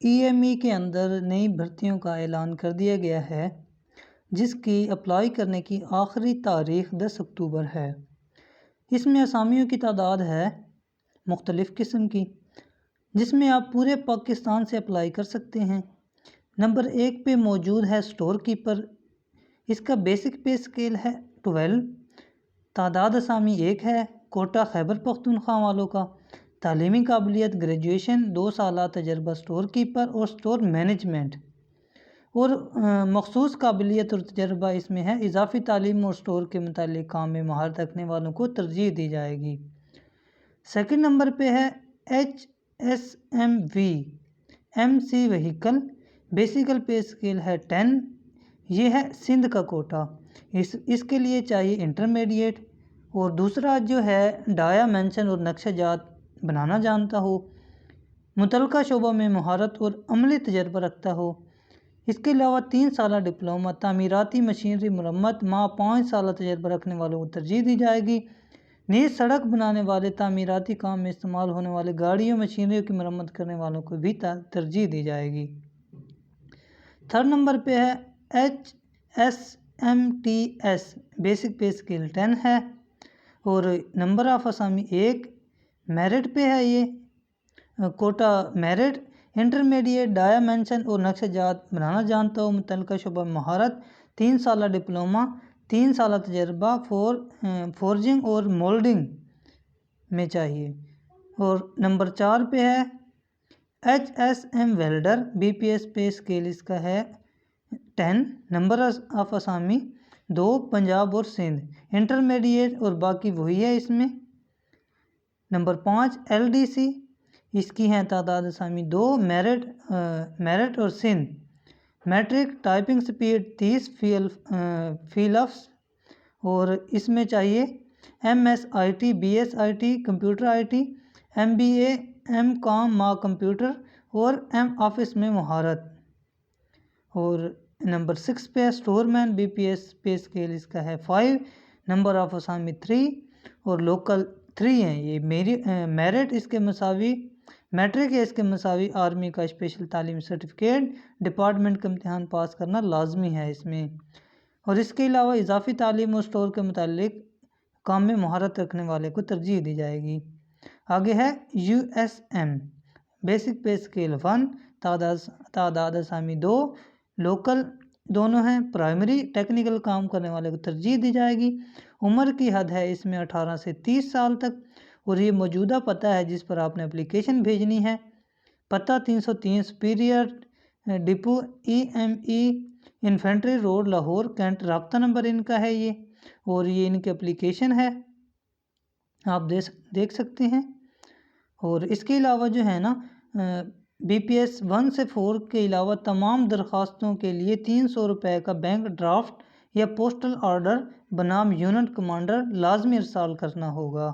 EME کے اندر نئی بھرتیوں کا اعلان کر دیا گیا ہے، جس کی اپلائی کرنے کی آخری تاریخ 10 اکتوبر ہے۔ اس میں اسامیوں کی تعداد ہے مختلف قسم کی، جس میں آپ پورے پاکستان سے اپلائی کر سکتے ہیں۔ نمبر 1 پہ موجود ہے اسٹور کیپر۔ اس کا بیسک پے اسکیل ہے 12۔ تعداد اسامی 1 ہے۔ کوٹا خیبر پختونخوا والوں کا۔ تعلیمی قابلیت گریجویشن، 2 سالہ تجربہ اسٹور کیپر اور اسٹور مینجمنٹ، اور مخصوص قابلیت اور تجربہ اس میں ہے اضافی تعلیم اور اسٹور کے متعلق کام میں مہارت رکھنے والوں کو ترجیح دی جائے گی۔ سیکنڈ نمبر پہ ہے HSMV MC vehicle. Basic pay scale ہے 10۔ یہ ہے سندھ کا کوٹا۔ اس کے لیے چاہیے انٹرمیڈیٹ، اور دوسرا جو ہے ڈائمینشن اور نقشہ جات بنانا جانتا ہو، متعلقہ شعبہ میں مہارت اور عملی تجربہ رکھتا ہو۔ اس کے علاوہ 3 سالہ ڈپلومہ تعمیراتی مشینری مرمت 5 سالہ تجربہ رکھنے والوں کو ترجیح دی جائے گی۔ نیز سڑک بنانے والے، تعمیراتی کام میں استعمال ہونے والے گاڑیوں مشینریوں کی مرمت کرنے والوں کو بھی ترجیح دی جائے گی۔ تھرڈ نمبر پہ ہے HSMTS۔ بیسک پے اسکیل 10 ہے، اور نمبر آف اسامی 1۔ میرٹ پہ ہے یہ کوٹا میرٹ۔ انٹرمیڈیٹ، ڈائمینشن اور نقشہ جات بنانا جانتا ہو، متعلقہ شعبہ مہارت، 3 سالہ ڈپلومہ، 3 سالہ تجربہ فورجنگ اور مولڈنگ میں چاہیے۔ اور نمبر 4 پہ ہے HSM welder. BPS pay scale اس کا ہے 10۔ نمبر آف اسامی 2، پنجاب اور سندھ۔ انٹرمیڈیٹ اور باقی وہی ہے اس میں۔ نمبر 5 LDC، اس کی ہیں تعداد اسامی 2، میرٹ اور سندھ۔ میٹرک، ٹائپنگ سپیڈ 30 فی لفظ، اور اس میں چاہیے MS IT، BS IT، computer IT، MBA، M.Com computer اور M آفس میں مہارت۔ اور نمبر 6 پہ اسٹور مین۔ BPS پے اسکیل اس کا ہے 5۔ نمبر آف اسامی 3 اور لوکل 3 ہیں یہ۔ میرٹ اس کے مساوی، میٹرک یا اس کے مساوی آرمی کا اسپیشل تعلیم سرٹیفکیٹ، ڈپارٹمنٹ کا امتحان پاس کرنا لازمی ہے اس میں۔ اور اس کے علاوہ اضافی تعلیم اور اسٹور کے متعلق کام میں مہارت رکھنے والے کو ترجیح دی جائے گی۔ آگے ہے USM۔ بیسک پے اسکیل 1، تعداد اسامی 2، لوکل دونوں ہیں۔ پرائمری، ٹیکنیکل کام کرنے والے کو ترجیح دی جائے گی۔ عمر کی حد ہے اس میں 18 سے 30 سال تک، اور یہ موجودہ پتہ ہے جس پر آپ نے اپلیکیشن بھیجنی ہے۔ پتہ 303 superior depot EME infantry road, Lahore, cantt. رابطہ نمبر ان کا ہے یہ، اور یہ ان کی اپلیکیشن ہے، آپ دیکھ سکتے ہیں۔ اور اس کے علاوہ جو ہے نا BPS 1 سے 4 کے علاوہ تمام درخواستوں کے لیے 300 روپے کا بینک ڈرافٹ یا پوسٹل آرڈر بنام یونٹ کمانڈر لازمی ارسال کرنا ہوگا۔